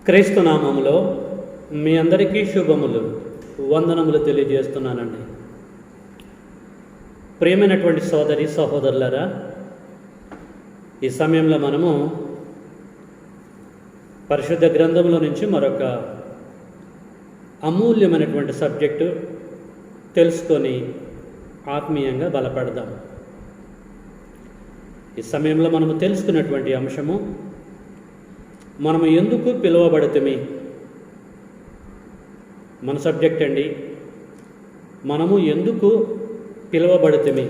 క్రీస్తు నామములో మీ అందరికీ శుభములు, వందనములు తెలియజేస్తున్నానండి. ప్రియమైనటువంటి సోదరి సహోదరులారా, ఈ సమయంలో మనము పరిశుద్ధ గ్రంథంలో నుంచి మరొక అమూల్యమైనటువంటి సబ్జెక్టు తెలుసుకొని ఆత్మీయంగా బలపడదాం. ఈ సమయంలో మనము తెలుసుకున్నటువంటి అంశము, మనము ఎందుకు పిలువబడితిమి. మన సబ్జెక్ట్ అండి, మనము ఎందుకు పిలువబడితిమి.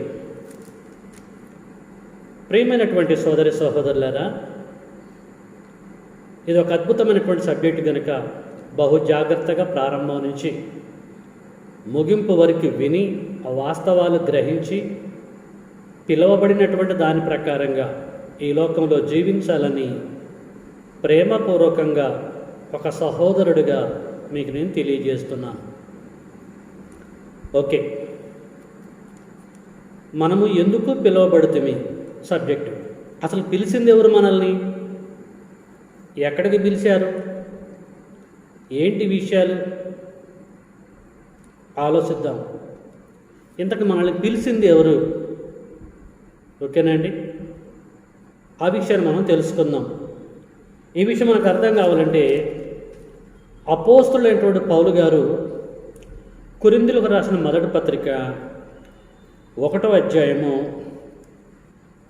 ప్రియమైనటువంటి సోదరి సహోదరులారా, ఇది ఒక అద్భుతమైనటువంటి సబ్జెక్టు కనుక బహు జాగ్రత్తగా ప్రారంభం నుంచి ముగింపు వరకు విని ఆ వాస్తవాలు గ్రహించి పిలువబడినటువంటి దాని ప్రకారంగా ఈ లోకంలో జీవించాలని ప్రేమపూర్వకంగా ఒక సహోదరుడిగా మీకు నేను తెలియజేస్తున్నాను. ఓకే, మనము ఎందుకు పిలువబడితిమి సబ్జెక్టు. అసలు పిలిచింది ఎవరు మనల్ని? ఎక్కడికి పిలిచారు? ఏంటి విషయాలు ఆలోచిద్దాం. ఇంతకు మనల్ని పిలిచింది ఎవరు? ఓకేనండి, ఆ విషయాన్ని మనం తెలుసుకుందాం. ఈ విషయం మనకు అర్థం కావాలంటే అపోస్తులైనటువంటి పౌలు గారు కొరింథీయులకు రాసిన మొదటి పత్రిక 1వ అధ్యాయము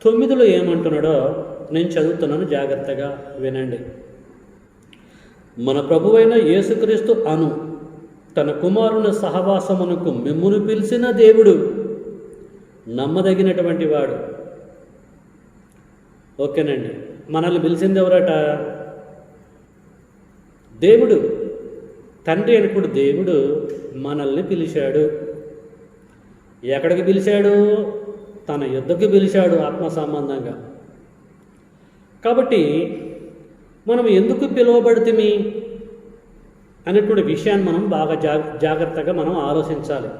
9లో ఏమంటున్నాడో నేను చదువుతున్నాను, జాగ్రత్తగా వినండి. మన ప్రభువైన యేసుక్రీస్తు అను తన కుమారుని సహవాసమునకు మిమ్మును పిలిచిన దేవుడు నమ్మదగినటువంటి వాడు. ఓకేనండి, మనల్ని పిలిచింది ఎవరట? దేవుడు, తండ్రి అనుకుడు దేవుడు మనల్ని పిలిచాడు. ఎక్కడికి పిలిచాడు? తన యుద్ధకు పిలిచాడు, ఆత్మ సంబంధంగా. కాబట్టి మనం ఎందుకు పిలువబడితిమి అనేటువంటి విషయాన్ని మనం బాగా జాగ్రత్తగా మనం ఆలోచించాలి.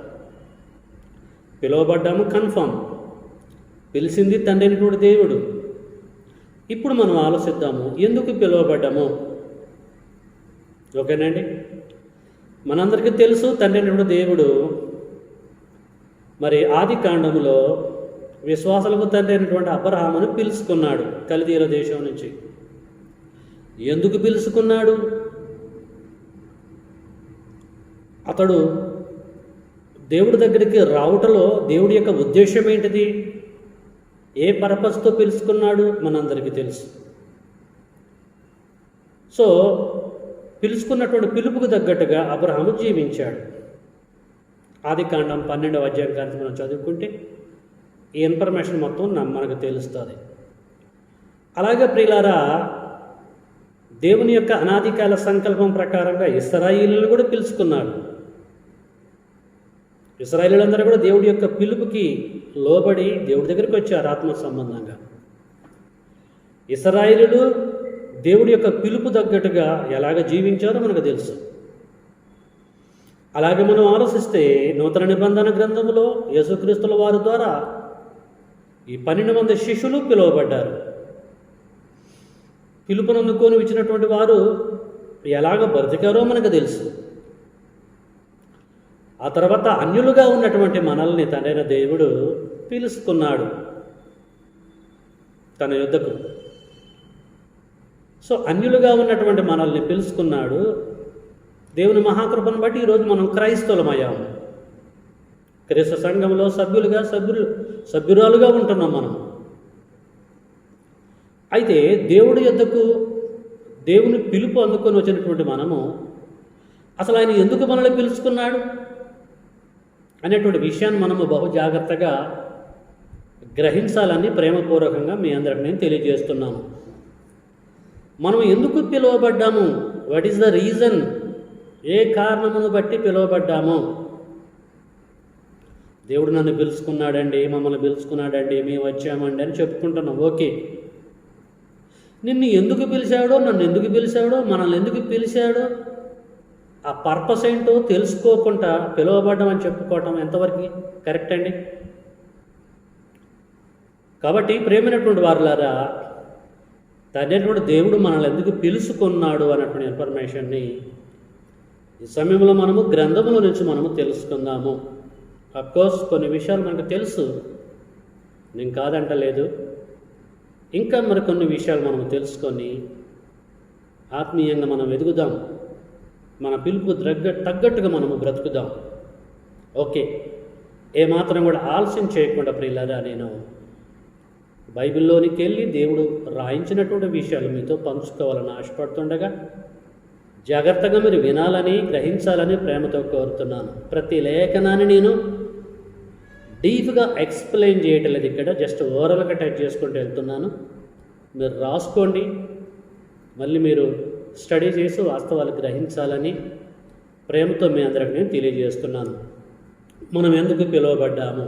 పిలువబడ్డాము, కన్ఫర్మ్. పిలిచింది తండ్రి అయినటువంటి దేవుడు. ఇప్పుడు మనం ఆలోచిద్దాము, ఎందుకు పిలువబడ్డాము. ఓకేనండి, మనందరికీ తెలుసు తండ్రి అయినటువంటి దేవుడు మరి ఆది కాండములో విశ్వాసాలకు తండ్రి అయినటువంటి అబ్రహామును పిలుచుకున్నాడు కల్దీయుల దేశం నుంచి. ఎందుకు పిలుచుకున్నాడు? అతడు దేవుడి దగ్గరికి రావటంలో దేవుడి యొక్క ఉద్దేశం ఏంటిది? ఏ పర్పస్తో పిలుచుకున్నాడు మనందరికీ తెలుసు. సో పిలుచుకున్నటువంటి పిలుపుకు తగ్గట్టుగా అబ్రహాము జీవించాడు. ఆది కాండం 12వ అధ్యాయం కానీ మనం చదువుకుంటే ఈ ఇన్ఫర్మేషన్ మొత్తం మనకు తెలుస్తుంది. అలాగే ప్రియులారా, దేవుని యొక్క అనాదికాల సంకల్పం ప్రకారంగా ఇశ్రాయేలును కూడా పిలుచుకున్నాడు. ఇశ్రాయేలులందరూ కూడా దేవుడి యొక్క పిలుపుకి లోబడి దేవుడి దగ్గరికి వచ్చారు ఆత్మ సంబంధంగా. ఇశ్రాయేలులు దేవుడి యొక్క పిలుపు తగ్గట్టుగా ఎలాగ జీవించారో మనకు తెలుసు. అలాగే మనం ఆలోచిస్తే నూతన నిబంధన గ్రంథంలో యేసుక్రీస్తుల వారి ద్వారా ఈ 12 మంది శిష్యులు పిలువబడ్డారు. పిలుపును అందుకొని ఇచ్చినటువంటి వారు ఎలాగ బ్రతికారో మనకు తెలుసు. ఆ తర్వాత అన్యులుగా ఉన్నటువంటి మనల్ని తండ్రైన దేవుడు పిలుచుకున్నాడు తన యుద్ధకు. సో అన్యులుగా ఉన్నటువంటి మనల్ని పిలుచుకున్నాడు. దేవుని మహాకృపను బట్టి ఈరోజు మనం క్రైస్తవులమయ్యాము. క్రీస్తు సంఘంలో సభ్యురాలుగా ఉంటున్నాం మనం. అయితే దేవుడి యొద్దకు దేవుని పిలుపు అందుకొని వచ్చినటువంటి మనము అసలు ఆయన ఎందుకు మనల్ని పిలుచుకున్నాడు అనేటువంటి విషయాన్ని మనము బహు జాగ్రత్తగా గ్రహించాలని ప్రేమపూర్వకంగా మీ అందరికి నేను తెలియజేస్తున్నాను. మనం ఎందుకు పిలువబడ్డాము? What is the reason? ఏ కారణమును బట్టి పిలువబడ్డాము? దేవుడు నన్ను పిలుచుకున్నాడండి, మమ్మల్ని పిలుచుకున్నాడండి, మేము వచ్చామండి అని చెప్పుకుంటున్నాం. ఓకే, నిన్ను ఎందుకు పిలిచాడో, నన్ను ఎందుకు పిలిచాడో, మనల్ని ఎందుకు పిలిచాడో ఆ పర్పస్ ఏంటో తెలుసుకోకుండా పిలువబడ్డం అని చెప్పుకోవటం ఎంతవరకు కరెక్ట్ అండి? కాబట్టి ప్రేమైనటువంటి వారులారా, తండ్రి దేవుడు మనల్ని ఎందుకు పిలుచుకున్నాడు అన్నటువంటి ఇన్ఫర్మేషన్ని ఈ సమయంలో మనము గ్రంథముల నుంచి మనము తెలుసుకుందాము. అఫ్కోర్స్ కొన్ని విషయాలు మనకు తెలుసు, నేను కాదంటలేదు. ఇంకా మరికొన్ని విషయాలు మనం తెలుసుకొని ఆత్మీయంగా మనం ఎదుగుదాం, మన పిలుపు తగ్గట్టుగా మనము బ్రతుకుదాం. ఓకే, ఏమాత్రం కూడా ఆలస్యం చేయకుండా ప్రియులారా, నేను బైబిల్లోనికి వెళ్ళి దేవుడు రాయించినటువంటి విషయాలు మీతో పంచుకోవాలని ఆశపడుతుండగా జాగ్రత్తగా మీరు వినాలని, గ్రహించాలని ప్రేమతో కోరుతున్నాను. ప్రతి లేఖనాన్ని నేను డీప్గా ఎక్స్ప్లెయిన్ చేయటం లేదు, ఇక్కడ జస్ట్ ఓవరాల్గా టచ్ చేసుకుంటూ వెళ్తున్నాను. మీరు రాసుకోండి, మళ్ళీ మీరు స్టడీ చేసి వాస్తవాలు గ్రహించాలని ప్రేమతో మీ అందరికి నేను తెలియజేస్తున్నాను. మనం ఎందుకు పిలువబడ్డాము,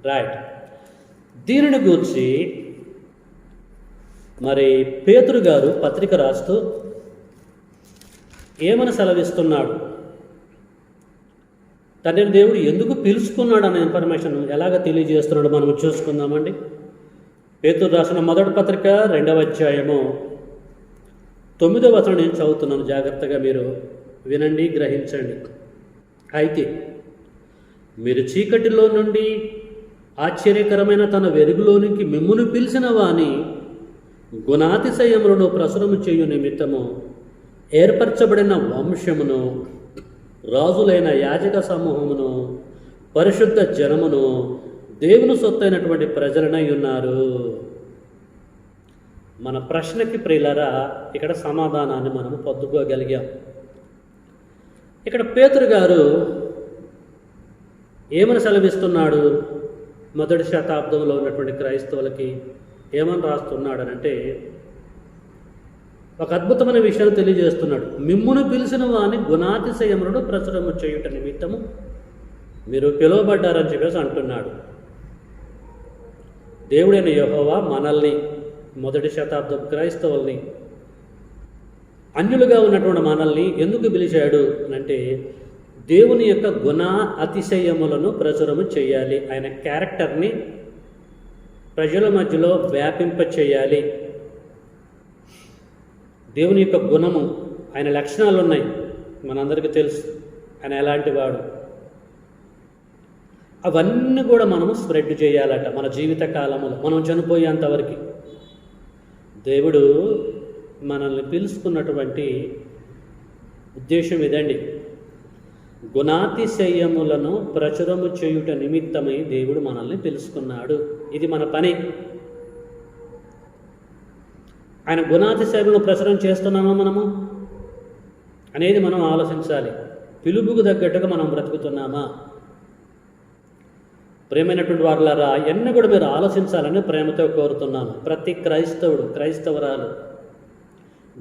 రైట్? దీనిని గూర్చి మరి పేతురు గారు పత్రిక రాస్తూ ఏమని సెలవిస్తున్నాడు, తండ్రి దేవుడు ఎందుకు పిలుచుకున్నాడు అనే ఇన్ఫర్మేషన్ ఎలాగ తెలియజేస్తున్నాడు మనం చూసుకుందామండి. పేతురు రాసిన మొదటి పత్రిక 2వ అధ్యాయము 9వ వచనం నేను చదువుతున్నాను, జాగ్రత్తగా మీరు వినండి, గ్రహించండి. అయితే మీరు చీకటిలో నుండి ఆశ్చర్యకరమైన తన వెలుగులోనికి మిమ్మును పిలిచిన వాని గుణాతిశయములను ప్రసురము చేయు నిమిత్తము ఏర్పరచబడిన వంశమును, రాజులైన యాజక సమూహమును, పరిశుద్ధ జనమును, దేవుని సొత్తైనటువంటి ప్రజలనై ఉన్నారు. మన ప్రశ్నకి ప్రియులరా ఇక్కడ సమాధానాన్ని మనం పొందుకోగలిగాం. ఇక్కడ పేతురు గారు ఏమని సెలవిస్తున్నాడు, మొదటి శతాబ్దంలో ఉన్నటువంటి క్రైస్తవులకి ఏమని రాస్తున్నాడనంటే ఒక అద్భుతమైన విషయాన్ని తెలియజేస్తున్నాడు. మిమ్మును పిలిచిన వాని గుణాతిశయములను ప్రచురము చేయుట నిమిత్తము మీరు పిలువబడ్డారని చెప్పేసి అంటున్నాడు. దేవుడైన యెహోవా మనల్ని, మొదటి శతాబ్దం క్రైస్తవుల్ని, అన్యులుగా ఉన్నటువంటి మనల్ని ఎందుకు పిలిచాడు అంటే దేవుని యొక్క గుణ అతిశయములను ప్రచురము చేయాలి, ఆయన క్యారెక్టర్ని ప్రజల మధ్యలో వ్యాపింప చేయాలి. దేవుని యొక్క గుణము, ఆయన లక్షణాలు ఉన్నాయి, మనందరికీ తెలుసు ఆయన ఎలాంటి వాడు. అవన్నీ కూడా మనము స్ప్రెడ్ చేయాలట మన జీవిత కాలంలో, మనం చనిపోయేంతవరకు. దేవుడు మనల్ని పిలుచుకున్నటువంటి ఉద్దేశం ఇదండి. గుణాతిశయములను ప్రచురము చేయుట నిమిత్తమై దేవుడు మనల్ని పిలుచుకున్నాడు. ఇది మన పని. ఆయన గుణాతిశయములను ప్రచురం చేస్తున్నామా మనము అనేది మనం ఆలోచించాలి. పిలుపుకు తగ్గట్టుగా మనం బ్రతుకుతున్నామా? ప్రేమైనటువంటి వారులారా, ఎన్ని కూడా మీరు ఆలోచించాలని ప్రేమతో కోరుతున్నాను. ప్రతి క్రైస్తవుడు, క్రైస్తవరాలు,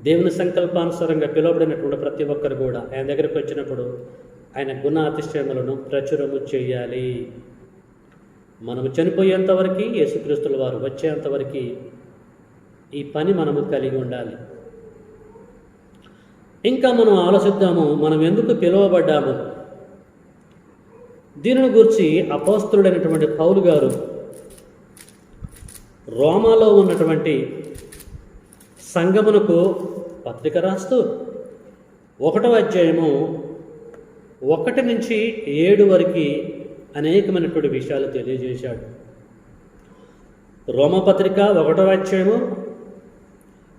దేవుని సంకల్పానుసారంగా పిలువబడినటువంటి ప్రతి ఒక్కరు కూడా ఆయన దగ్గరికి వచ్చినప్పుడు ఆయన గుణాతిశయములను ప్రచురము చేయాలి. మనము చనిపోయేంతవరకు, యేసుక్రీస్తుల వారు వచ్చేంతవరకు ఈ పని మనము కలిగి ఉండాలి. ఇంకా మనం ఆలోచిద్దాము, మనం ఎందుకు పిలువబడ్డాము. దీనిని గురించి అపోస్తలుడైనటువంటి పౌలు గారు రోమాలో ఉన్నటువంటి సంఘమునకు పత్రిక రాస్తూ 1వ అధ్యాయము 1 నుంచి 7 వరకు అనేకమైనటువంటి విషయాలు తెలియజేశాడు. రోమపత్రిక 1వ అధ్యాయము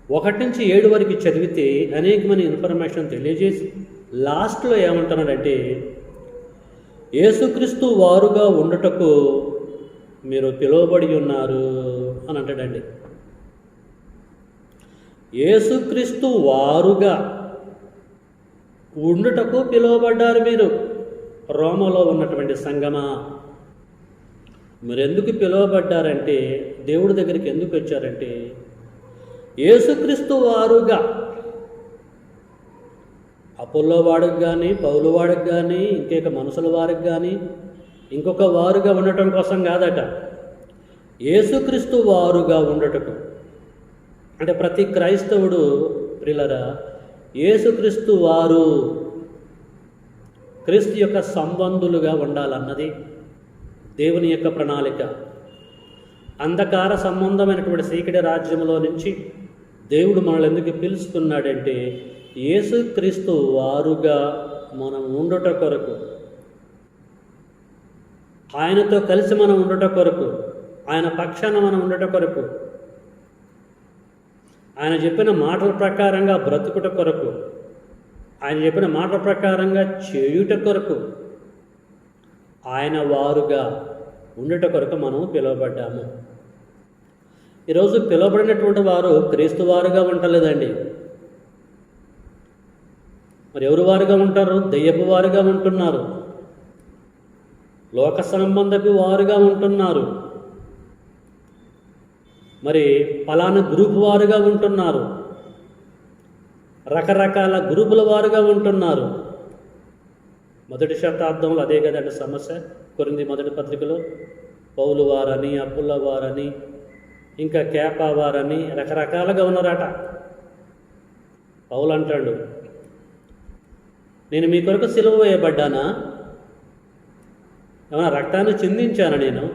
1 నుంచి 7 వరకు చదివితే అనేకమైన ఇన్ఫర్మేషన్ తెలియజేసి లాస్ట్లో ఏమంటున్నాడంటే యేసుక్రీస్తు వారుగా ఉండుటకు మీరు పిలువబడి ఉన్నారు అని అంటాడండి. యేసుక్రీస్తు వారుగా ఉండుటకు పిలువబడ్డారు మీరు. రోమలో ఉన్నటువంటి సంగమా, మీరు ఎందుకు పిలువబడ్డారంటే, దేవుడి దగ్గరికి ఎందుకు వచ్చారంటే యేసుక్రీస్తు వారుగా, అపోల్లో వాడికి కానీ, పౌలు వాడికి కానీ, ఇంకొక మనుషుల వారికి కానీ, ఇంకొక వారుగా ఉండటం కోసం కాదట, యేసుక్రీస్తు వారుగా ఉండటకు. అంటే ప్రతి క్రైస్తవుడు ప్రియులారా యేసుక్రీస్తు వారు, క్రీస్తు యొక్క సంబంధులుగా ఉండాలన్నది దేవుని యొక్క ప్రణాళిక. అంధకార సంబంధమైనటువంటి చీకటి రాజ్యంలో నుంచి దేవుడు మనల్ని ఎందుకు పిలుచుకున్నాడంటే యేసుక్రీస్తు వారుగా మనం ఉండుట కొరకు, ఆయనతో కలిసి మనం ఉండుట కొరకు, ఆయన పక్షాన మనం ఉండుట కొరకు, ఆయన చెప్పిన మాటల ప్రకారంగా బ్రతుకుట కొరకు, ఆయన చెప్పిన మాటల ప్రకారంగా చేయుట కొరకు, ఆయన వారుగా ఉండుట కొరకు మనం పిలువబడ్డాము. ఈరోజు పిలువబడినటువంటి వారు క్రీస్తు వారుగా ఉండలేదండి. మరి ఎవరు వారుగా ఉంటారు? దెయ్యపు వారుగా ఉంటున్నారు, లోక సంబంధపు వారుగా ఉంటున్నారు, మరి ఫలానా గ్రూప్ వారుగా ఉంటున్నారు, రకరకాల గ్రూపుల వారుగా ఉంటున్నారు. మొదటి శతాబ్దంలో అదే కదండి సమస్య. కొరింథీ మొదటి పత్రికలో పౌలు వారని, అప్పుల వారని, ఇంకా కేపా వారని రకరకాలుగా ఉన్నారట. పౌలు అంటాడు, నేను మీ కొరకు సిలువ వేయబడ్డానా? ఏమైనా రక్తాన్ని చిందించాను నేను?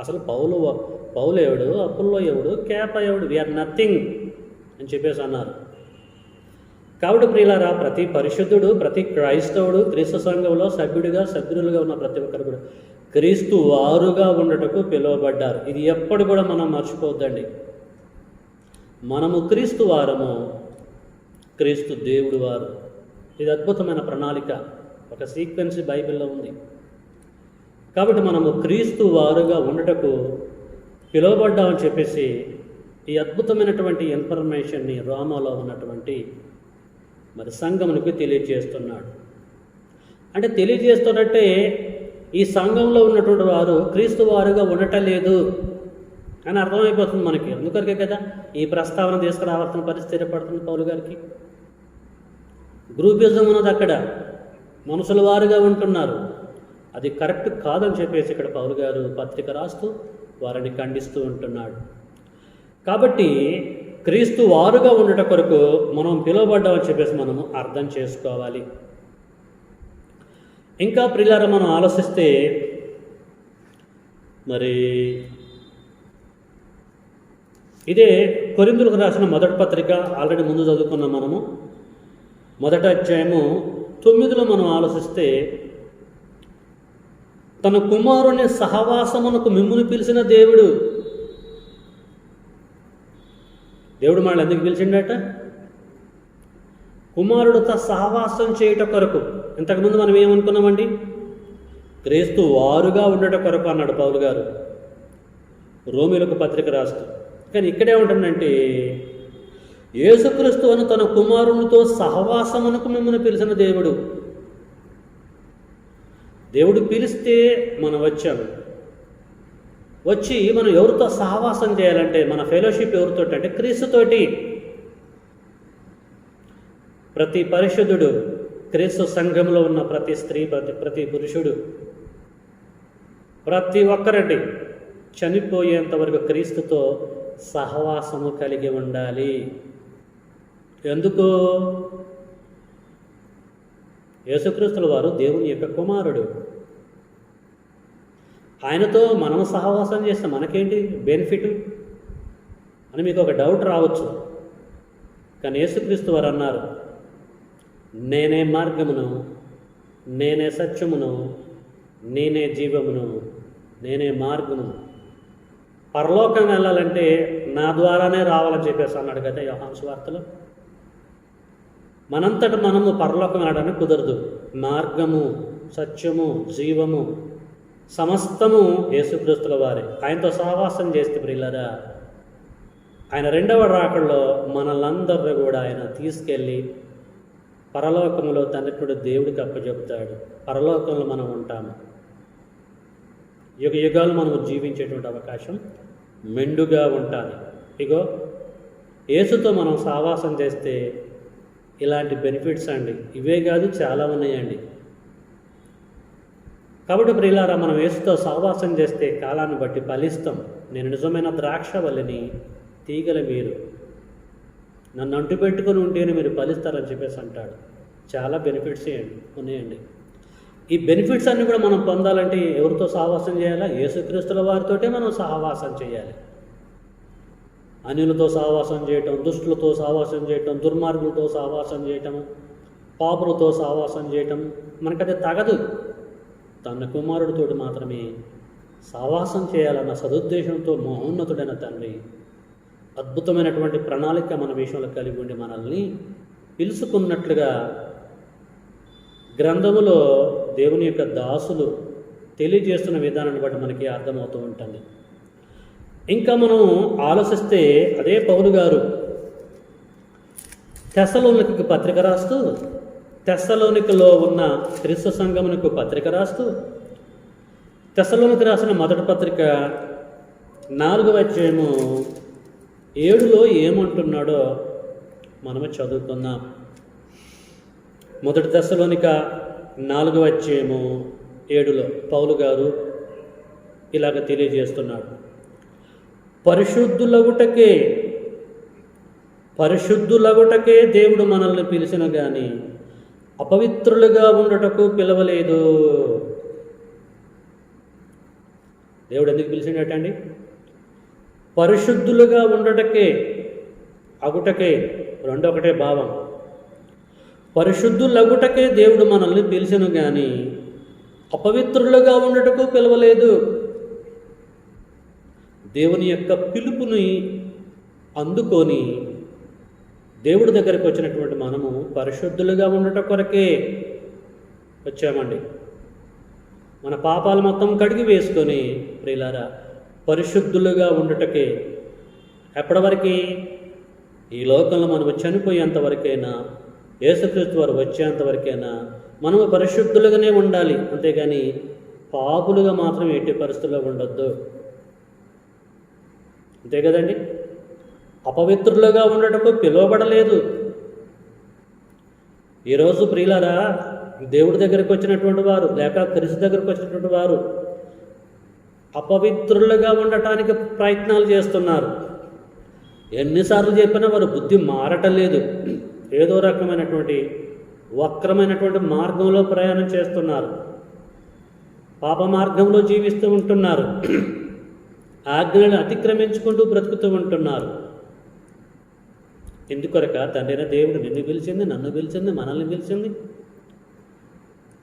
అసలు పౌలు ఎవడు, అప్పుల్లో ఎవడు, కేపా ఎవడు? వీఆర్ నథింగ్ అని చెప్పేసి అన్నారు. కాబట్టి ప్రియులారా, ప్రతి పరిశుద్ధుడు, ప్రతి క్రైస్తవుడు క్రీస్తు సంఘంలో సభ్యులుగా ఉన్న ప్రతి ఒక్కరు కూడా క్రీస్తు వారుగా ఉండటకు పిలువబడ్డారు. ఇది ఎప్పుడు కూడా మనం మర్చిపోద్దండి. మనము క్రీస్తు వారము, క్రీస్తు దేవుడు వారు. ఇది అద్భుతమైన ప్రణాళిక, ఒక సీక్వెన్స్ బైబిల్లో ఉంది. కాబట్టి మనము క్రీస్తు వారుగా ఉండటకు పిలువబడ్డామని చెప్పేసి ఈ అద్భుతమైనటువంటి ఇన్ఫర్మేషన్ని రోమాలో ఉన్నటువంటి మరి సంఘమునికి తెలియజేస్తున్నాడు. అంటే తెలియజేస్తున్నట్టే ఈ సంఘంలో ఉన్నటువంటి వారు క్రీస్తు వారుగా ఉండటం లేదు అని అర్థమైపోతుంది మనకి. అందుకొరకే కదా ఈ ప్రస్తావన తీసుకురావాల్సిన పరిస్థితి ఏర్పడుతుంది పౌలు గారికి. గ్రూపిజం ఉన్నది అక్కడ, మనుషుల వారుగా ఉంటున్నారు. అది కరెక్ట్ కాదని చెప్పేసి ఇక్కడ పౌలు గారు పత్రిక రాస్తూ వారిని ఖండిస్తూ ఉంటున్నాడు. కాబట్టి క్రీస్తు వారుగా ఉండట కొరకు మనం పిలువబడ్డామని చెప్పేసి మనము అర్థం చేసుకోవాలి. ఇంకా ప్రియులారా, మనం ఆలోచిస్తే మరి ఇదే కొరింథీయులకు రాసిన మొదటి పత్రిక ఆల్రెడీ ముందు చదువుకున్నాం మనము. మొదటి అధ్యాయము 9లో మనం ఆలోచిస్తే, తన కుమారుని సహవాసమునకు మిమ్మును పిలిచిన దేవుడు మనల్ని ఎందుకు పిలిచిండట? కుమారుడితో సహవాసం చేయట కొరకు. ఇంతకుముందు మనం ఏమనుకున్నామండి? క్రీస్తు వారుగా ఉండట కొరకు అన్నాడు పౌలు గారు రోమీయులకు పత్రిక రాస్తూ. కానీ ఇక్కడే ఉంటుందంటే, యేసుక్రీస్తు అని తన కుమారునితో సహవాసమునకు మిమ్మల్ని పిలిచిన దేవుడు పిలిస్తే మనం వచ్చాము. వచ్చి మనం ఎవరితో సహవాసం చేయాలంటే, మన ఫెలోషిప్ ఎవరితో అంటే క్రీస్తుతోటి. ప్రతి పరిశుద్ధుడు, క్రీస్తు సంఘంలో ఉన్న ప్రతి స్త్రీ, ప్రతి పురుషుడు, ప్రతి ఒక్కరండి చనిపోయేంత వరకు క్రీస్తుతో సహవాసము కలిగి ఉండాలి. ఎందుకు? యేసుక్రీస్తుల వారు దేవుని యొక్క కుమారుడు. ఆయనతో మనం సహవాసం చేస్తే మనకేంటి బెనిఫిట్ అని మీకు ఒక డౌట్ రావచ్చు. కానీ యేసుక్రీస్తు వారు అన్నారు, నేనే మార్గమును, నేనే సత్యమును, నేనే జీవమును, నేనే మార్గమును. పరలోకం వెళ్ళాలంటే నా ద్వారానే రావాలని చెప్పేసి అన్నాడు కదా యోహాను సువార్తలో. మనంతట మనము పరలోకం వెళ్ళడానికి కుదరదు. మార్గము, సత్యము, జీవము సమస్తము యేసుక్రీస్తుల వారే. ఆయనతో సహవాసం చేస్తే ప్రియులారా, ఆయన రెండవ రాకడలో మనలందరినీ కూడా ఆయన తీసుకెళ్ళి పరలోకంలో తండ్రి దేవుడికి అప్పచెప్తాడు. పరలోకంలో మనం ఉంటాము. యుగ యుగాలు మనము జీవించేటువంటి అవకాశం మెండుగా ఉంటుంది. ఇగో యేసుతో మనం సహవాసం చేస్తే ఇలాంటి బెనిఫిట్స్ అండి, ఇవే కాదు చాలా ఉన్నాయండి. కాబట్టి ప్రియులారా, మనం యేసుతో సహవాసం చేస్తే కాలాన్ని బట్టి ఫలిస్తాం. నేను నిజమైన ద్రాక్షవల్లిని, తీగల మీరు నన్ను అంటు పెట్టుకొని ఉంటేనే మీరు ఫలిస్తారని చెప్పేసి అంటాడు. చాలా బెనిఫిట్స్ ఉన్నాయండి. ఈ బెనిఫిట్స్ అన్నీ కూడా మనం పొందాలంటే ఎవరితో సహవాసం చేయాలా? యేసుక్రీస్తుల వారితోటే మనం సహవాసం చేయాలి. అన్యులతో సహవాసం చేయటం, దుష్టులతో సహవాసం చేయటం, దుర్మార్గులతో సహవాసం చేయటం, పాపులతో సహవాసం చేయటం మనకది తగదు. తన కుమారుడితోటి మాత్రమే సహవాసం చేయాలన్న సదుద్దేశంతో మహోన్నతుడైన తండ్రి అద్భుతమైనటువంటి ప్రణాళిక మన విషయంలో కలిగి ఉండి మనల్ని పిలుచుకున్నట్లుగా గ్రంథములో దేవుని యొక్క దాసులు తెలియజేస్తున్న విధానాన్ని బట్టి మనకి అర్థమవుతూ ఉంటుంది. ఇంకా మనం ఆలోచిస్తే అదే పౌలు గారు తెస్సలోనికకు పత్రిక రాస్తూ, తెస్సలోనికలో ఉన్న క్రీస్తు సంఘమునకు పత్రిక రాస్తూ, తెస్సలోనికి రాసిన మొదటి పత్రిక 4వ అధ్యాయము 7లో ఏమంటున్నాడో మనము చదువుకుందాం. మొదటి తెస్సలోనిక 4వ అధ్యాయము 7లో పౌలు గారు ఇలాగ తెలియజేస్తున్నాడు. పరిశుద్ధులగుటకే దేవుడు మనల్ని పిలిచిన గాని అపవిత్రులుగా ఉండటకు పిలవలేదు. దేవుడు ఎందుకు పిలిచినట్టండి? పరిశుద్ధులుగా ఉండటకే, అగుటకే, రెండొకటే భావం. పరిశుద్ధులగుటకే దేవుడు మనల్ని పిలిచెను గాని అపవిత్రులుగా ఉండటకు పిలవలేదు. దేవుని యొక్క పిలుపుని అందుకొని దేవుడి దగ్గరికి వచ్చినటువంటి మనము పరిశుద్ధులుగా ఉండట కొరకే వచ్చామండి. మన పాపాలు మొత్తం కడిగి వేసుకొని ప్రియులారా పరిశుద్ధులుగా ఉండటకే. ఎప్పటివరకు? ఈ లోకంలో మనం చనిపోయేంతవరకైనా, యేసుక్రీస్తు వారు వచ్చేంతవరకైనా మనము పరిశుద్ధులుగానే ఉండాలి. అంతేగాని పాపులుగా మాత్రం ఎట్టి పరిస్థితుల్లో ఉండొద్దు. అంతే కదండి. అపవిత్రులుగా ఉండటకు పిలువబడలేదు. ఈరోజు ప్రియులారా దేవుడి దగ్గరికి వచ్చినటువంటి వారు లేక క్రీస్తు దగ్గరికి వచ్చినటువంటి వారు అపవిత్రులుగా ఉండటానికి ప్రయత్నాలు చేస్తున్నారు. ఎన్నిసార్లు చెప్పినా వారు బుద్ధి మారటం లేదు. ఏదో రకమైనటువంటి వక్రమైనటువంటి మార్గంలో ప్రయాణం చేస్తున్నారు. పాప మార్గంలో జీవిస్తూ ఉంటున్నారు. ఆజ్ఞలను అతిక్రమించుకుంటూ బ్రతుకుతూ ఉంటున్నారు. ఎందుకొరక? తండ్రైన దేవుడు నిన్ను పిలిచింది, నన్ను పిలిచింది, మనల్ని పిలిచింది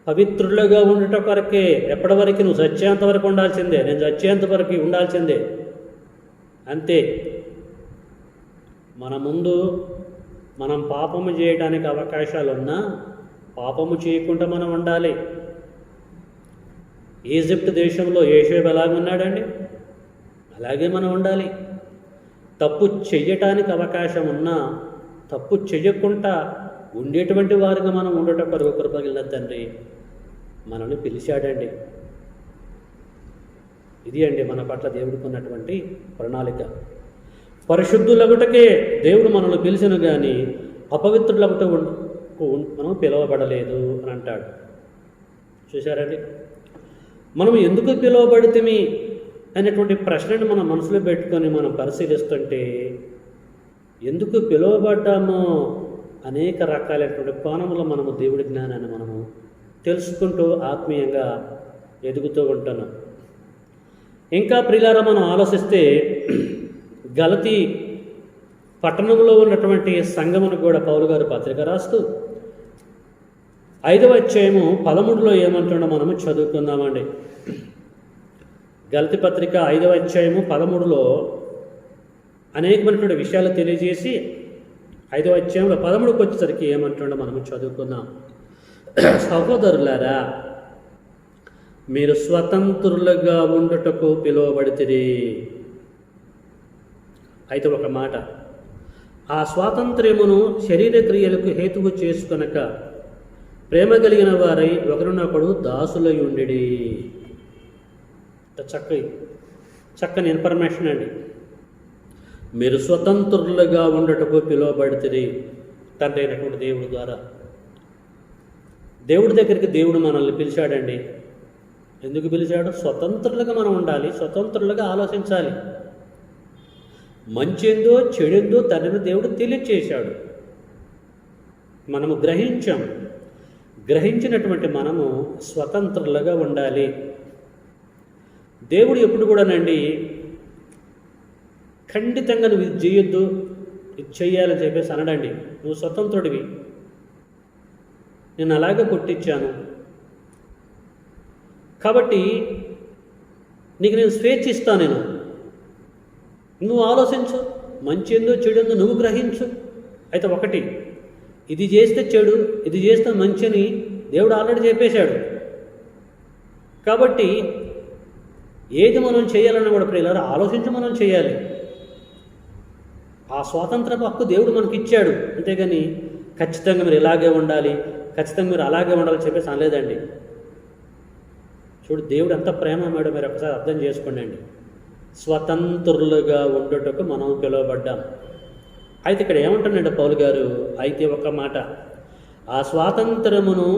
పవిత్రులుగా ఉండట కొరకే. ఎప్పటి వరకు? నువ్వు చచ్చేంత వరకు ఉండాల్సిందే. నేను చచ్చేంత వరకు ఉండాల్సిందే. అంతే. మన ముందు మనం పాపము చేయడానికి అవకాశాలు ఉన్నా పాపము చేయకుండా మనం ఉండాలి. ఈజిప్ట్ దేశంలో యోసేపు ఎలాగున్నాడండి? అలాగే మనం ఉండాలి. తప్పు చెయ్యటానికి అవకాశం ఉన్నా తప్పు చెయ్యకుండా ఉండేటువంటి వారిగా మనం ఉండటం కొరకు కృపగల తండ్రి మనల్ని పిలిచాడండి. ఇది అండి మన పట్ల దేవుడికి ఉన్నటువంటి ప్రణాళిక. పరిశుద్ధులగుటకే దేవుడు మనల్ని పిలిచను కానీ అపవిత్రులగుట మనం పిలువబడలేదు అని అంటాడు. చూశారండి? మనం ఎందుకు పిలువబడితేమి అనేటువంటి ప్రశ్నను మన మనసులో పెట్టుకొని మనం పరిశీలిస్తుంటే ఎందుకు పిలువబడ్డామో అనేక రకాలైనటువంటి కోణంలో మనము దేవుడి జ్ఞానాన్ని మనము తెలుసుకుంటూ ఆత్మీయంగా ఎదుగుతూ ఉంటున్నాం. ఇంకా ప్రియులారా మనం ఆలోచిస్తే గలతీ పట్టణంలో ఉన్నటువంటి సంఘమును కూడా పౌలు గారు పత్రిక రాస్తూ 5వ అధ్యాయము 13లో ఏమంటుండో మనము చదువుకుందామండి. గలతీ పత్రిక 5వ అధ్యాయము 13లో అనేకమైనటువంటి విషయాలు తెలియజేసి 5వ అధ్యాయంలో 13కి వచ్చేసరికి ఏమంటుండో మనము చదువుకుందాం. సహోదరులారా, మీరు స్వతంత్రులుగా ఉండుటకు పిలువబడితిరి. అయితే ఒక మాట, ఆ స్వాతంత్ర్యమును శరీర క్రియలకు హేతువు చేసుకొనక ప్రేమ కలిగిన వారై ఒకరినొకడు దాసులై ఉండిడి. చక్కని ఇన్ఫర్మేషన్ అండి. మీరు స్వతంత్రులుగా ఉండటకు పిలువబడితిరి తండ్రి అయినటువంటి దేవుడి ద్వారా. దేవుడి దగ్గరికి దేవుడు మనల్ని పిలిచాడండి. ఎందుకు పిలిచాడు? స్వతంత్రులుగా మనం ఉండాలి, స్వతంత్రులుగా ఆలోచించాలి. మంచేందో చెడేందో తండ్రిని దేవుడు తెలియచేశాడు. మనము గ్రహించాం. గ్రహించినటువంటి మనము స్వతంత్రులుగా ఉండాలి. దేవుడు ఎప్పుడు కూడానండి ఖండితంగా నువ్వు ఇది చేయొద్దు, ఇది చెయ్యాలని చెప్పేసి అనడండి. నువ్వు స్వతంత్రుడివి, నేను అలాగే పుట్టించాను కాబట్టి నీకు నేను స్వేచ్ఛ ఇస్తాను, నువ్వు ఆలోచించు, మంచి ఏందో చెడు ఏందో నువ్వు గ్రహించు. అయితే ఒకటి, ఇది చేస్తే చెడు, ఇది చేస్తే మంచి అని దేవుడు ఆల్రెడీ చెప్పేశాడు. కాబట్టి ఏది మనం చేయాలన్నా కూడా ప్రియులారా ఆలోచించి మనం చేయాలి. ఆ స్వాతంత్రపు హక్కు దేవుడు మనకి ఇచ్చాడు. అంతేగాని ఖచ్చితంగా మీరు ఇలాగే ఉండాలి, ఖచ్చితంగా మీరు అలాగే ఉండాలని చెప్పేసి అనలేదండి. చూడు దేవుడు ఎంత ప్రేమ మేడం, మీరు ఒకసారి అర్థం చేసుకోండి అండి. స్వతంత్రులుగా ఉండుటకు మనం పిలువబడ్డాం. అయితే ఇక్కడ ఏమంటున్నాడు పౌలు గారు, అయితే ఒక మాట, ఆ స్వాతంత్రమును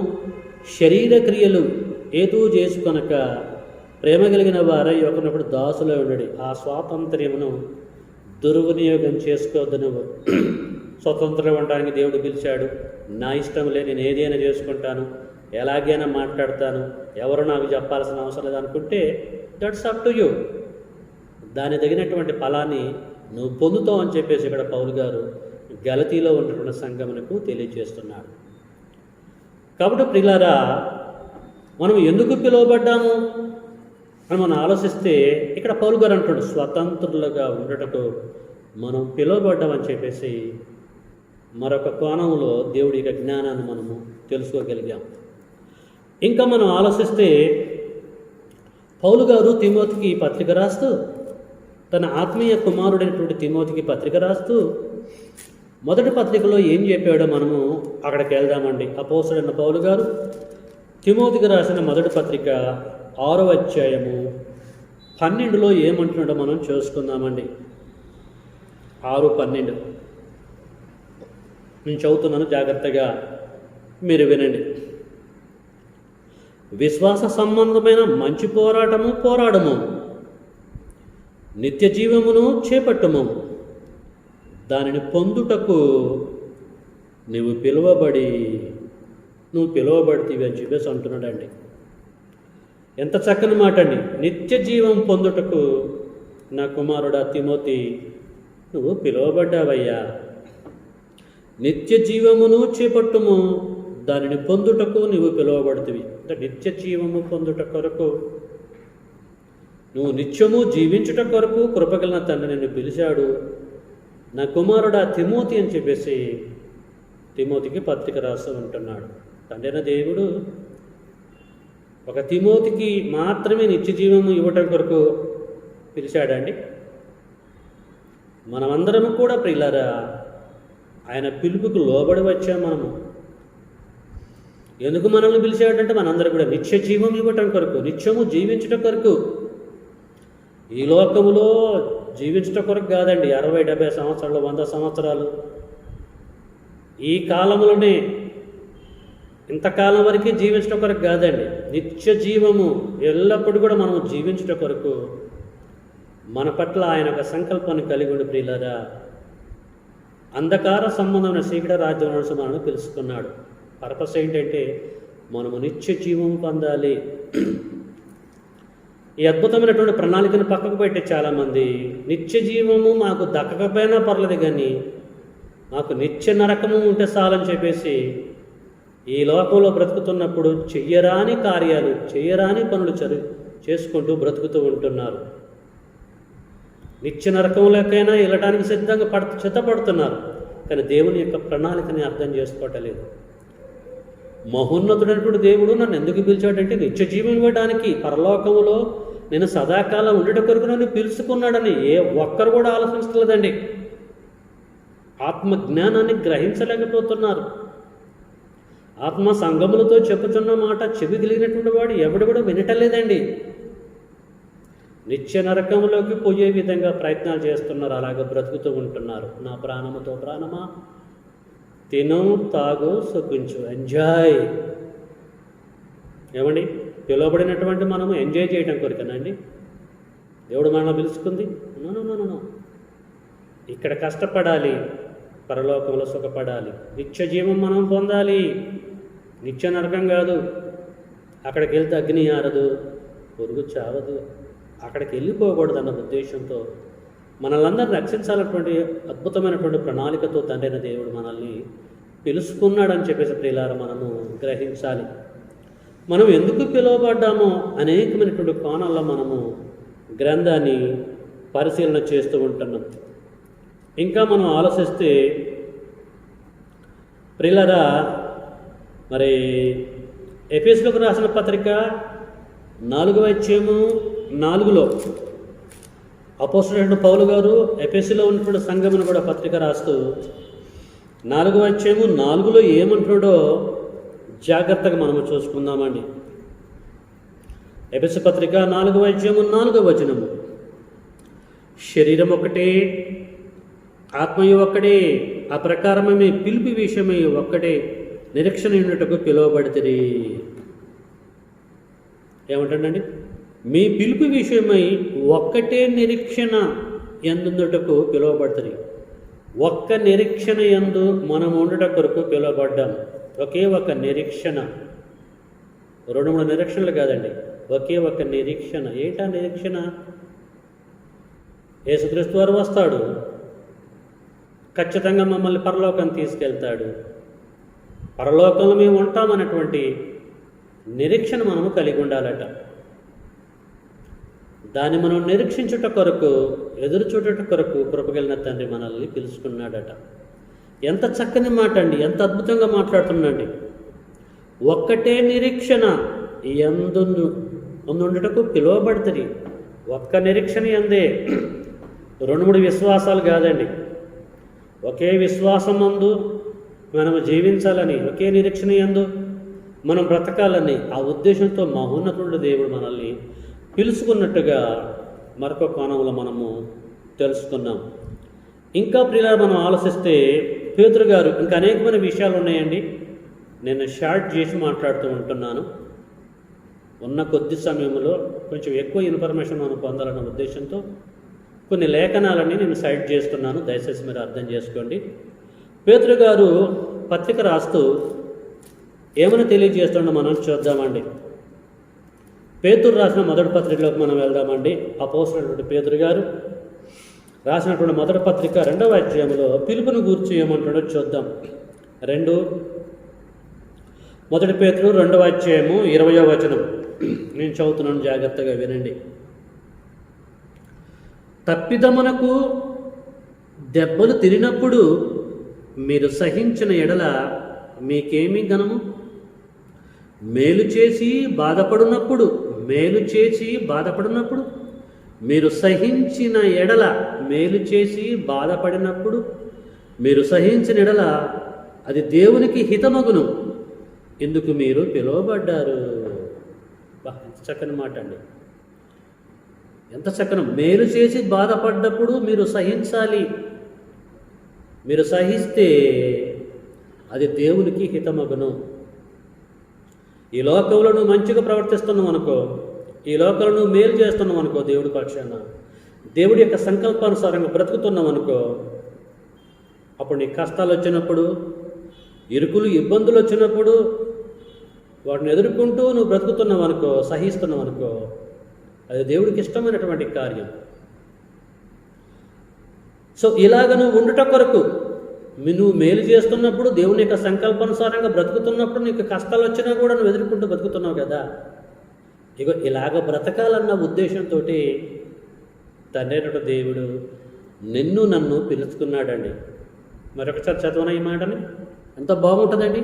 శరీర క్రియలు ఏదో చేసుకొనక ప్రేమ కలిగిన వారై ఒకరినప్పుడు దాసులో ఉండడి. ఆ స్వాతంత్ర్యమును దుర్వినియోగం చేసుకోవద్దు. నువ్వు స్వతంత్రం ఉండడానికి దేవుడు పిలిచాడు. నా ఇష్టం లేదు, నేను ఏదైనా చేసుకుంటాను, ఎలాగైనా మాట్లాడతాను, ఎవరు నాకు చెప్పాల్సిన అవసరం లేదు అనుకుంటే దట్స్ అప్ టు యూ. దాని తగినటువంటి ఫలాన్ని నువ్వు పొందుతావు అని చెప్పేసి ఇక్కడ పౌలు గారు గలతీలో ఉన్నటువంటి సంఘమునకు తెలియజేస్తున్నాడు. కాబట్టి ప్రియులారా, మనం ఎందుకు పిలువబడ్డాము అని మనం ఆలోచిస్తే ఇక్కడ పౌలు గారు అంటాడు, స్వతంత్రులుగా ఉండటకు మనం పిలువబడ్డామని చెప్పేసి మరొక కోణంలో దేవుడి యొక్క జ్ఞానాన్ని మనము తెలుసుకోగలిగాం. ఇంకా మనం ఆలోచిస్తే పౌలు గారు తిమోతికి పత్రిక రాస్తూ, తన ఆత్మీయ కుమారుడైనటువంటి తిమోతికి పత్రిక రాస్తూ మొదటి పత్రికలో ఏం చెప్పాడో మనము అక్కడికి వెళ్దామండి. అపోస్తలుడైన పౌలు గారు తిమోతికి రాసిన మొదటి పత్రిక 6వ అధ్యాయము 12లో ఏమంటున్నాడో మనం చూసుకుందామండి. 6:12 నేను చదువుతున్నాను, జాగ్రత్తగా మీరు వినండి. విశ్వాస సంబంధమైన మంచి పోరాడము, నిత్య జీవమును చేపట్టము, దానిని పొందుటకు నువ్వు పిలువబడితివి అని చెప్పేసి అంటున్నాడండి. ఎంత చక్కని మాట అండి. నిత్య జీవం పొందుటకు నా కుమారుడా తిమోతి నువ్వు పిలువబడ్డావయ్యా. నిత్య జీవమును చేపట్టుము, దానిని పొందుటకు నువ్వు పిలువబడుతుంది. అంటే నిత్య జీవము పొందుట కొరకు, నువ్వు నిత్యము జీవించుట కొరకు కృపగలిగిన తండ్రి నిన్ను పిలిచాడు. నా కుమారుడా తిమోతి అని చెప్పేసి తిమోతికి పత్రిక రాస్తూ ఉంటున్నాడు. తండ్రి అయిన దేవుడు ఒక తిమోతికి మాత్రమే నిత్య జీవము ఇవ్వటం కొరకు పిలిచాడండి. మనమందరము కూడా ప్రియులారా ఆయన పిలుపుకు లోబడి వచ్చాం. మనము ఎందుకు మనల్ని పిలిచాడంటే మనందరూ కూడా నిత్య జీవం ఇవ్వటం కొరకు, నిత్యము జీవించటం కొరకు. ఈ లోకములో జీవించటం కొరకు కాదండి. 60-70 సంవత్సరాలు, 100 సంవత్సరాలు, ఈ కాలంలోనే ఇంతకాలం వరకు జీవించటం కొరకు కాదండి. నిత్య జీవము ఎల్లప్పుడూ కూడా మనం జీవించటం కొరకు మన పట్ల ఆయన ఒక సంకల్పాన్ని కలిగి ఉండి ప్రియులారా అంధకార సంబంధమైన చీకటి రాజ్యం నుంచి మనల్ని పిలుచుకున్నాడు. పర్పస్ ఏంటంటే మనము నిత్య జీవం పొందాలి. ఈ అద్భుతమైనటువంటి ప్రణాళికను పక్కకు పెట్టి చాలామంది నిత్య జీవము మాకు దక్కకపోయినా పర్లేదు కానీ మాకు నిత్య నరకము ఉంటే చాలని చెప్పేసి ఈ లోకంలో బ్రతుకుతున్నప్పుడు చెయ్యరాని కార్యాలు, చెయ్యరాని పనులు చేసుకుంటూ బ్రతుకుతూ ఉంటున్నారు. నిత్య నరకంలోకైనా వెళ్ళటానికి సిద్ధపడుతున్నారు. కానీ దేవుని యొక్క ప్రణాళికని అర్థం చేసుకోవటలేదు. మహోన్నతుడైనటువంటి దేవుడు నన్ను ఎందుకు పిలిచాడంటే నిత్య జీవం ఇవ్వడానికి, పరలోకములో నేను సదాకాలం ఉండట కొరకు నన్ను పిలుచుకున్నాడని ఏ ఒక్కరు కూడా ఆలోచించలేదండి. ఆత్మజ్ఞానాన్ని గ్రహించలేకపోతున్నారు. ఆత్మ సంగములతో చెప్పుతున్న మాట చెవి కలిగినటువంటి వాడు ఎవడు కూడా వినటలేదండి. నిత్య నరకంలోకి పోయే విధంగా ప్రయత్నాలు చేస్తున్నారు. అలాగే బ్రతుకుతూ ఉంటున్నారు. నా ప్రాణముతో ప్రాణమా తిను, తాగు, సుఖించు, ఎంజాయ్. ఏమండి, పిలువబడినటువంటి మనము ఎంజాయ్ చేయడం కొరికనండి దేవుడు మనల్ని పిలుచుకుంది. నో, ఇక్కడ కష్టపడాలి, పరలోకంలో సుఖపడాలి, నిత్య జీవం మనం పొందాలి. నిత్య నరకం కాదు. అక్కడికి వెళ్తే అగ్ని ఆరదు, పొరుగు చావదు. అక్కడికి వెళ్ళిపోకూడదు అన్న ఉద్దేశంతో మనల్ని రక్షించాలన్నటువంటి అద్భుతమైనటువంటి ప్రణాళికతో తండ్రైన దేవుడు మనల్ని పిలుచుకున్నాడని చెప్పేసి ప్రియులారా మనము గ్రహించాలి. మనం ఎందుకు పిలువబడ్డామో అనేకమైనటువంటి కోణాల్లో మనము గ్రంథాన్ని పరిశీలన చేస్తూ ఉంటున్నాం. ఇంకా మనం ఆలోచిస్తే ప్రియులారా, మరి ఎఫెసీయులకు రాసిన పత్రిక 4వ అధ్యాయము 4లో అపోస్తలుడైన పౌలు గారు ఎఫెసీలో ఉన్నటువంటి సంఘమును కూడా పత్రిక రాస్తూ 4వ అధ్యాయము 4లో ఏమంటున్నాడో జాగ్రత్తగా మనము చూసుకుందామండి. ఎఫెసీ పత్రిక 4వ అధ్యాయము 4వ వచనము, శరీరం ఒకటే, ఆత్మయు ఒక్కడే, ఆ ప్రకారమే మీ పిలుపు విషయమై ఒక్కటే నిరీక్షణ ఉన్నట్టుకు పిలువబడితిరి. ఏమంటాడండి? మీ పిలుపు విషయమై ఒక్కటే నిరీక్షణ ఎందుటకు పిలువబడుతుంది. ఒక్క నిరీక్షణ యందు మనం ఉండట కొరకు పిలువబడ్డాం. ఒకే ఒక నిరీక్షణ, 2-3 నిరీక్షణలు కాదండి, ఒకే ఒక నిరీక్షణ. ఏంటా నిరీక్షణ? యేసుక్రీస్తు వారు వస్తాడు, ఖచ్చితంగా మమ్మల్ని పరలోకాన్ని తీసుకెళ్తాడు, పరలోకంలో మేము ఉంటామన్నటువంటి నిరీక్షణ మనము కలిగి ఉండాలట. దాన్ని మనం నిరీక్షించుట కొరకు, ఎదురు చూడట కొరకు కృపగలిగిన తండ్రి మనల్ని పిలుచుకున్నాడట. ఎంత చక్కని మాట అండి, ఎంత అద్భుతంగా మాట్లాడుతున్నాండి. ఒక్కటే నిరీక్షణ ఎందుండుటకు పిలువబడుతుంది. ఒక్క నిరీక్షణ ఎందే 2-3 విశ్వాసాలు కాదండి. ఒకే విశ్వాసం యందు మనము జీవించాలని, ఒకే నిరీక్షణ యందు మనం బ్రతకాలని ఆ ఉద్దేశంతో మహోన్నతుడు దేవుడు మనల్ని పిలుచుకున్నట్టుగా మరొక కోణంలో మనము తెలుసుకున్నాం. ఇంకా ప్రియులారా, మనం ఆలోచిస్తే పేతురు గారు ఇంకా అనేకమైన విషయాలు ఉన్నాయండి. నేను షార్ట్ చేసి మాట్లాడుతూ ఉంటున్నాను. ఉన్న కొద్ది సమయంలో కొంచెం ఎక్కువ ఇన్ఫర్మేషన్ మనం పొందాలన్న ఉద్దేశంతో కొన్ని లేఖనాలన్నీ నేను సైడ్ చేస్తున్నాను. దయచేసి మీరు అర్థం చేసుకోండి. పేతురు గారు పత్రిక రాస్తూ ఏమని తెలియజేస్తుండో మనం చూద్దామండి. పేతురు రాసిన మొదటి పత్రికలోకి మనం వెళ్దామండి. అపోస్తలుడైన పేతురు గారు రాసినటువంటి మొదటి పత్రిక 2వ అధ్యాయంలో పిలుపును గూర్చి ఏమంటాడో చూద్దాం. మొదటి పేతురు 2వ అధ్యాయము 20వ వచనం నేను చదువుతున్నాను, జాగ్రత్తగా వినండి. తప్పిదమునకు దెబ్బలు తిరిగినప్పుడు మీరు సహించిన ఎడల మీకేమి ఘనము? మేలు చేసి బాధపడినప్పుడు మీరు సహించిన ఎడల, మేలు చేసి బాధపడినప్పుడు మీరు సహించిన ఎడల అది దేవునికి హితమగును, ఇందుకు మీరు పిలువబడ్డారు. ఎంత చక్కని మాట అండి, ఎంత చక్కని. మేలు చేసి బాధపడ్డప్పుడు మీరు సహించాలి. మీరు సహిస్తే అది దేవునికి హితమగును. ఈ లోకంలో నువ్వు మంచిగా ప్రవర్తిస్తున్నావు అనుకో, ఈ లోకంలో నువ్వు మేలు చేస్తున్నావు అనుకో, దేవుడి పక్షాన దేవుడి యొక్క సంకల్పానుసారంగా బ్రతుకుతున్నావు అనుకో, అప్పుడు నీ కష్టాలు వచ్చినప్పుడు, ఇరుకులు ఇబ్బందులు వచ్చినప్పుడు వాటిని ఎదుర్కొంటూ నువ్వు బ్రతుకుతున్నావు అనుకో, సహిస్తున్నావు అనుకో, అది దేవుడికి ఇష్టమైనటువంటి కార్యం. సో ఇలాగ నువ్వు ఉండుట కొరకు, నువ్వు మేలు చేస్తున్నప్పుడు, దేవుని యొక్క సంకల్పానుసారంగా బ్రతుకుతున్నప్పుడు, నీకు కష్టాలు వచ్చినా కూడా నువ్వు ఎదుర్కొంటూ బ్రతుకుతున్నావు కదా. ఇగో ఇలాగ బ్రతకాలన్న ఉద్దేశంతో తండ్రైన దేవుడు నిన్ను నన్ను పిలుచుకున్నాడండి. మరొకసారి చదవన ఈ మాటని, ఎంత బాగుంటుందండి.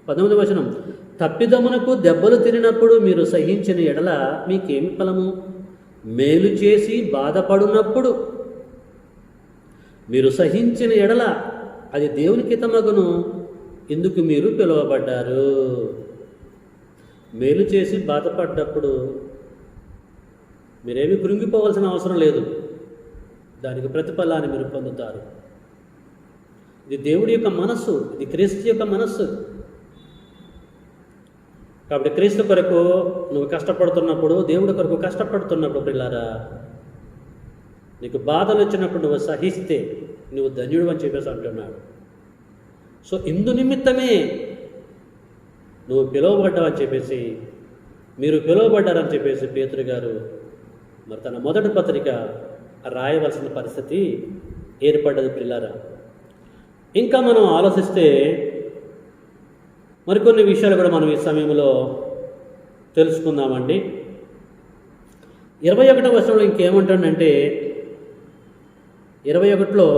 19వ వచనం, తప్పిదమునకు దెబ్బలు తిరిగినప్పుడు మీరు సహించిన ఎడల మీకేమి ఫలము? మేలు చేసి బాధపడినప్పుడు మీరు సహించిన ఎడల అది దేవునికి హితమగును, ఇందుకు మీరు పిలువబడ్డారు. మేలు చేసి బాధపడ్డప్పుడు మీరేమి కృంగిపోవాల్సిన అవసరం లేదు, దానికి ప్రతిఫలాన్ని మీరు పొందుతారు. ఇది దేవుడి యొక్క మనస్సు, ఇది క్రీస్తు యొక్క మనస్సు. కాబట్టి క్రీస్తు కొరకు నువ్వు కష్టపడుతున్నప్పుడు, దేవుడి కొరకు కష్టపడుతున్నప్పుడు పిల్లారా, నీకు బాధలు వచ్చినప్పుడు నువ్వు సహిస్తే నువ్వు ధన్యుడు అని చెప్పేసి అంటున్నాడు. సో ఇందు నిమిత్తమే నువ్వు పిలువబడ్డావని చెప్పేసి, మీరు పిలువబడ్డారని చెప్పేసి పేతురు గారు మరి తన మొదటి పత్రిక రాయవలసిన పరిస్థితి ఏర్పడ్డది ప్రియులారా. ఇంకా మనం ఆలోచిస్తే మరికొన్ని విషయాలు కూడా మనం ఈ సమయంలో తెలుసుకుందామండి. 21వ వచనంలో ఇంకేమంటాడంటే, 21లో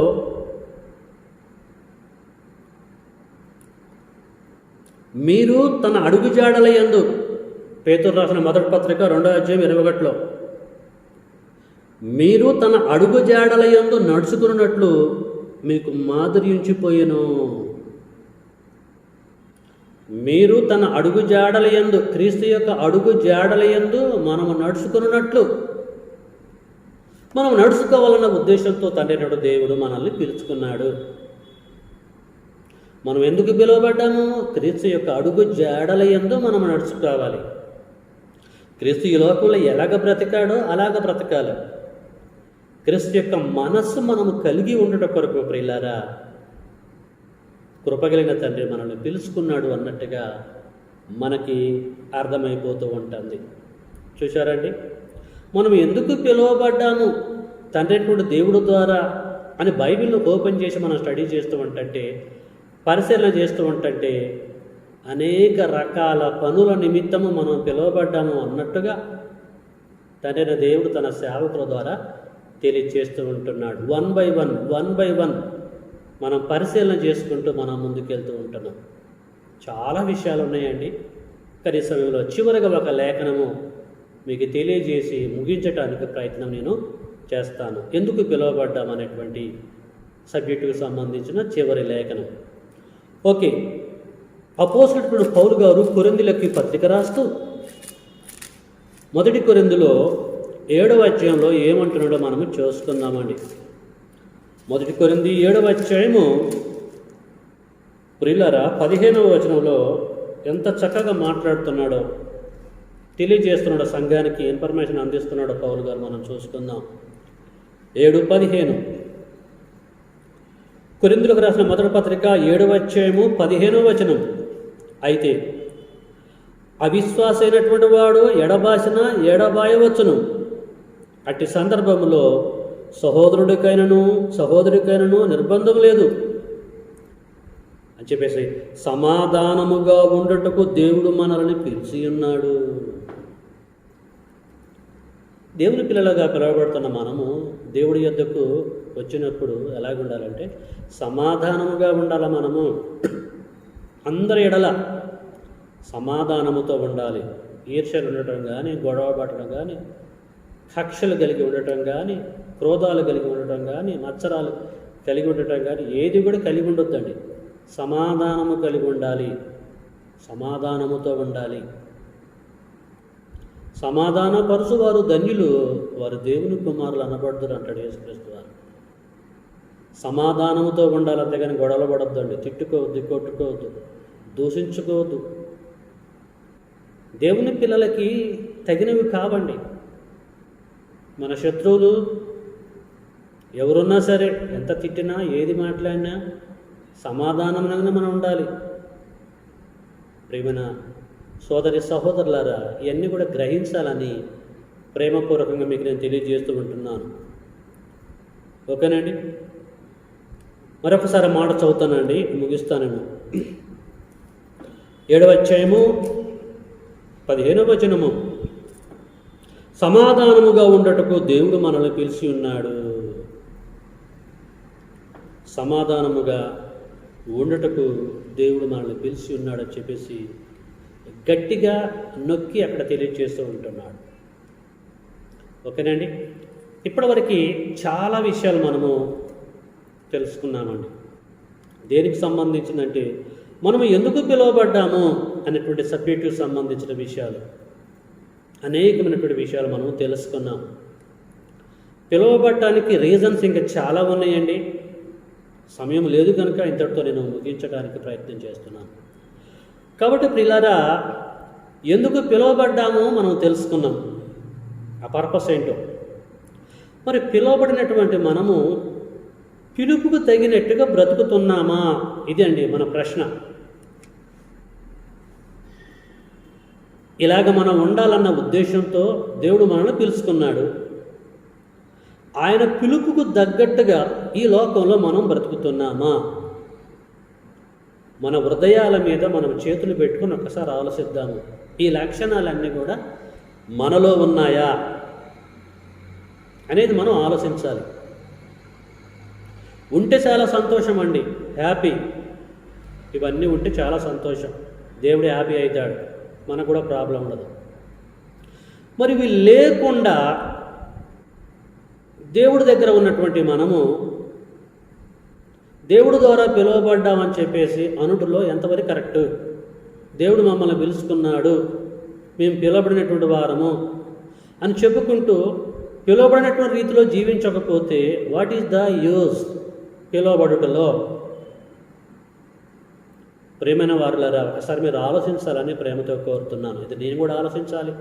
మీరు తన అడుగుజాడల యందు, పేతురు రాసిన మొదటి పత్రిక 2వ అధ్యాయం 21లో, మీరు తన అడుగుజాడల యందు నడుచుకున్నట్లు మీకు మాదిరియుంచిపోయెను. మీరు తన అడుగు జాడల యందు, క్రీస్తు యొక్క అడుగు జాడల యందు మనము నడుచుకున్నట్లు, మనం నడుచుకోవాలన్న ఉద్దేశంతో తండ్రి దేవుడు మనల్ని పిలుచుకున్నాడు. మనం ఎందుకు పిలువబడ్డాము? క్రీస్తు యొక్క అడుగు జాడల యందు మనం నడుచుకోవాలి. క్రీస్తు ఈ లోకంలో ఎలాగ బ్రతికాడో అలాగ బ్రతకాలి. క్రీస్తు యొక్క మనస్సు మనము కలిగి ఉండటం కొరకు ప్రియులారా, కృపగలిగిన తండ్రి మనల్ని పిలుచుకున్నాడు అన్నట్టుగా మనకి అర్థమైపోతూ ఉంటుంది. చూశారండి, మనం ఎందుకు పిలువబడ్డాము తండ్రి దేవుడు ద్వారా అని బైబిల్ను ఓపెన్ చేసి మనం స్టడీ చేస్తూ ఉంటుంటే, పరిశీలన చేస్తూ ఉంటుంటే, అనేక రకాల పనుల నిమిత్తము మనం పిలువబడ్డాము అన్నట్టుగా తండ్రి దేవుడు తన సేవకుల ద్వారా తెలియజేస్తూ ఉంటున్నాడు. వన్ బై వన్ మనం పరిశీలన చేసుకుంటూ మనం ముందుకెళ్తూ ఉంటున్నాం. చాలా విషయాలు ఉన్నాయండి. కానీ ఈ సమయంలో చివరిగా ఒక లేఖనము మీకు తెలియజేసి ముగించడానికి ప్రయత్నం నేను చేస్తాను. ఎందుకు పిలువబడ్డామనేటువంటి సబ్జెక్టుకు సంబంధించిన చివరి లేఖనం. ఓకే, అపోస్తలుడు పౌలు గారు కొరింథీయులకు పత్రిక రాస్తూ మొదటి కొరింథీలో 7వ అధ్యాయంలో ఏమంటున్నాడో మనము చూసుకుందామండి. మొదటి కొరింథీ 7వ అధ్యాయము ప్రియులారా 15వ వచనంలో ఎంత చక్కగా మాట్లాడుతున్నాడో, తెలియజేస్తున్నాడో, సంఘానికి ఇన్ఫర్మేషన్ అందిస్తున్నాడో పౌలు గారు మనం చూసుకుందాం. 7:15 కొరింథీయులకు రాసిన మొదటి పత్రిక 7వ అధ్యాయము 15వ వచనం. అయితే అవిశ్వాసైనటువంటి వాడు ఎడబాసిన ఎడబాయవచ్చును, అట్టి సందర్భంలో సహోదరుడికైనను నిర్బంధం లేదు అని చెప్పేసి సమాధానముగా ఉండటకు దేవుడు మనల్ని పిలిచి ఉన్నాడు. దేవుని పిల్లలుగా పిలువబడుతున్న మనము దేవుడి యొద్దకు వచ్చినప్పుడు ఎలాగ ఉండాలంటే సమాధానముగా ఉండాలి. మనము అందరి ఎడల సమాధానముతో ఉండాలి. ఈర్ష్యలు ఉండటం కానీ, గొడవ పడటం కానీ, కక్షలు కలిగి ఉండటం కానీ, క్రోధాలు కలిగి ఉండటం కానీ, మత్సరాలు కలిగి ఉండటం కానీ ఏది కూడా కలిగి ఉండొద్దండి. సమాధానము కలిగి ఉండాలి, సమాధానముతో ఉండాలి. సమాధాన పరుసు వారు ధన్యులు, వారు దేవుని కుమారులు అనబడుతురు అంటాడు యేసుక్రీస్తు వారు. సమాధానముతో ఉండాలి, అంతేగాని గొడవలు పడొద్దండి. తిట్టుకోవద్దు, కొట్టుకోవద్దు, దూషించుకోవద్దు. దేవుని పిల్లలకి తగినవి కావండి. మన శత్రువులు ఎవరున్నా సరే, ఎంత తిట్టినా ఏది మాట్లాడినా సమాధానంగానే మనం ఉండాలి. ప్రేమన సోదరి సహోదరులారా, ఇవన్నీ కూడా గ్రహించాలని ప్రేమపూర్వకంగా మీకు నేను తెలియజేస్తూ ఉంటున్నాను. ఓకేనండి, మరొకసారి మాట చదువుతానండి, ముగిస్తానేమో. 7వ అధ్యాయము 15వ వచనము. సమాధానముగా ఉండటకు దేవుడు మనల్ని పిలిచి ఉన్నాడు. సమాధానముగా ఉండటకు దేవుడు మనల్ని పిలిచి ఉన్నాడని చెప్పేసి గట్టిగా నొక్కి అక్కడ తెలియజేస్తూ ఉంటున్నాడు. ఓకేనండి, ఇప్పటివరకు చాలా విషయాలు మనము తెలుసుకున్నామండి. దేనికి సంబంధించిందంటే మనము ఎందుకు పిలువబడ్డాము అనేటువంటి సబ్జెక్టుకు సంబంధించిన విషయాలు, అనేకమైనటువంటి విషయాలు మనం తెలుసుకున్నాం. పిలువబడటానికి రీజన్స్ ఇంకా చాలా ఉన్నాయండి. సమయం లేదు కనుక ఇంతటితో నేను ముగించడానికి ప్రయత్నం చేస్తున్నాను. కాబట్టి ప్రియులారా, ఎందుకు పిలువబడ్డామో మనం తెలుసుకున్నాం, ఆ పర్పస్ ఏంటో. మరి పిలువబడినటువంటి మనము పిలుపుకు తగినట్టుగా బ్రతుకుతున్నామా? ఇది అండి మన ప్రశ్న. ఇలాగ మనం ఉండాలన్న ఉద్దేశంతో దేవుడు మనల్ని పిలుచుకున్నాడు. ఆయన పిలుపుకు తగ్గట్టుగా ఈ లోకంలో మనం బ్రతుకుతున్నామా? మన హృదయాల మీద మనం చేతులు పెట్టుకుని ఒకసారి ఆలోచిద్దాము. ఈ లక్షణాలన్నీ కూడా మనలో ఉన్నాయా అనేది మనం ఆలోచించాలి. ఉంటే చాలా సంతోషం అండి, హ్యాపీ. ఇవన్నీ ఉంటే చాలా సంతోషం, దేవుడు హ్యాపీ అవుతాడు, మనకు కూడా ప్రాబ్లం ఉండదు. మరి ఇవి లేకుండా దేవుడి దగ్గర ఉన్నటువంటి మనము దేవుడి ద్వారా పిలువబడ్డామని చెప్పేసి అనుటలో ఎంతవరకు కరెక్టు? దేవుడు మమ్మల్ని పిలుచుకున్నాడు, మేము పిలువబడినటువంటి వారము అని చెప్పుకుంటూ పిలువబడినటువంటి రీతిలో జీవించకపోతే వాట్ ఈస్ ద యూజ్ పిలువబడుటలో? ప్రేమైన వారులారా, ఒకసారి మీరు ఆలోచించాలని ప్రేమతో కోరుతున్నాను. ఇది నేను కూడా ఆలోచించాలి,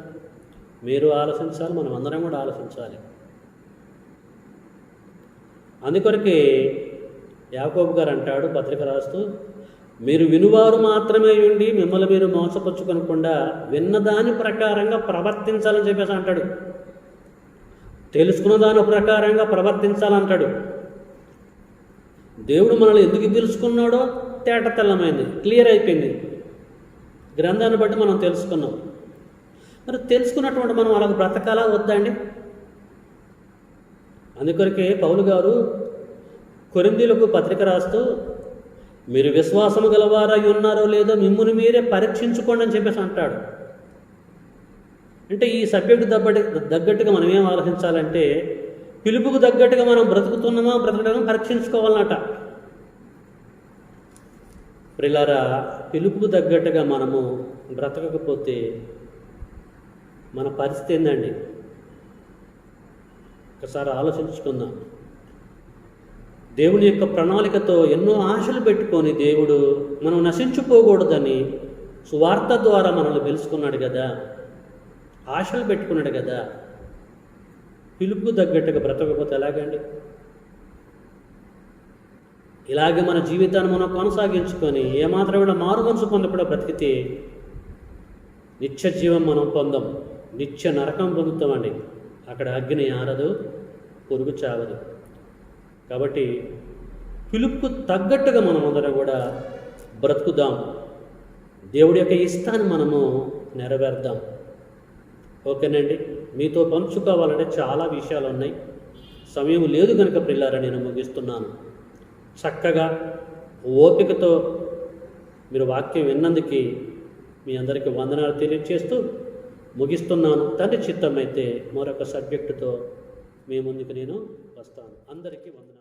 మీరు ఆలోచించాలి, మనం అందరం కూడా ఆలోచించాలి. అందుకొరకే యాకోబు గారు అంటాడు పత్రిక రాస్తూ, మీరు వినువారు మాత్రమే ఉండి మిమ్మల్ని మీరు మోసపుచ్చుకొనకుండా విన్నదాని ప్రకారంగా ప్రవర్తించాలని చెప్పేసి అంటాడు. తెలుసుకున్న దాని ప్రకారంగా ప్రవర్తించాలంటాడు. దేవుడు మనల్ని ఎందుకు పిలుచుకున్నాడో తేట తెల్లమైంది, క్లియర్ అయిపోయింది. గ్రంథాన్ని బట్టి మనం తెలుసుకున్నాం. మరి తెలుసుకున్నటువంటి మనం అలాగ బ్రతకాలా వద్దా అండి? అందుకొరకే పౌలు గారు కొరింథీయులకు పత్రిక రాస్తూ, మీరు విశ్వాసము గలవారై ఉన్నారో లేదో మిమ్ముని మీరే పరీక్షించుకోండి అని చెప్పేసి అంటాడు. అంటే ఈ సబ్జెక్టు తగ్గట్టుగా మనం ఏం ఆలోచించాలంటే, పిలుపుకు తగ్గట్టుగా మనం బ్రతుకుతున్నామా బ్రతకడం పరీక్షించుకోవాలన్నట. ప్రియులారా, పిలుపుకు తగ్గట్టుగా మనము బ్రతకకపోతే మన పరిస్థితి ఏందండి? ఒకసారి ఆలోచించుకుందాం. దేవుని యొక్క ప్రణాళికతో ఎన్నో ఆశలు పెట్టుకొని దేవుడు మనం నశించిపోకూడదని సువార్త ద్వారా మనల్ని పిలుచుకున్నాడు కదా, ఆశలు పెట్టుకున్నాడు కదా. పిలుపుకు తగ్గట్టుగా బ్రతకపోతే ఎలాగండి? ఇలాగే మన జీవితాన్ని మనం కొనసాగించుకొని ఏమాత్రం కూడా మారు మనసు పొందకుండా బ్రతికితే నిత్య జీవం మనం పొందాం, నిత్య నరకం పొందుతామండి. అక్కడ అగ్ని ఆరదు, పురుగు చావదు. కాబట్టి పిలుపుకు తగ్గట్టుగా మనం అందరం కూడా బ్రతుకుదాం, దేవుడి యొక్క ఇష్టాన్ని మనము నెరవేర్దాం. ఓకేనండి, మీతో పంచుకోవాలంటే చాలా విషయాలు ఉన్నాయి, సమయం లేదు కనుక ప్రియులారా నేను ముగిస్తున్నాను. చక్కగా ఓపికతో మీరు వాక్యం విన్నందుకు మీ అందరికీ వందనాలు తెలియజేస్తూ ముగిస్తున్నాను. తండ్రి చిత్తమైతే మరొక సబ్జెక్టుతో మీ ముందుకు నేను వస్తాను. అందరికీ వందనాలు.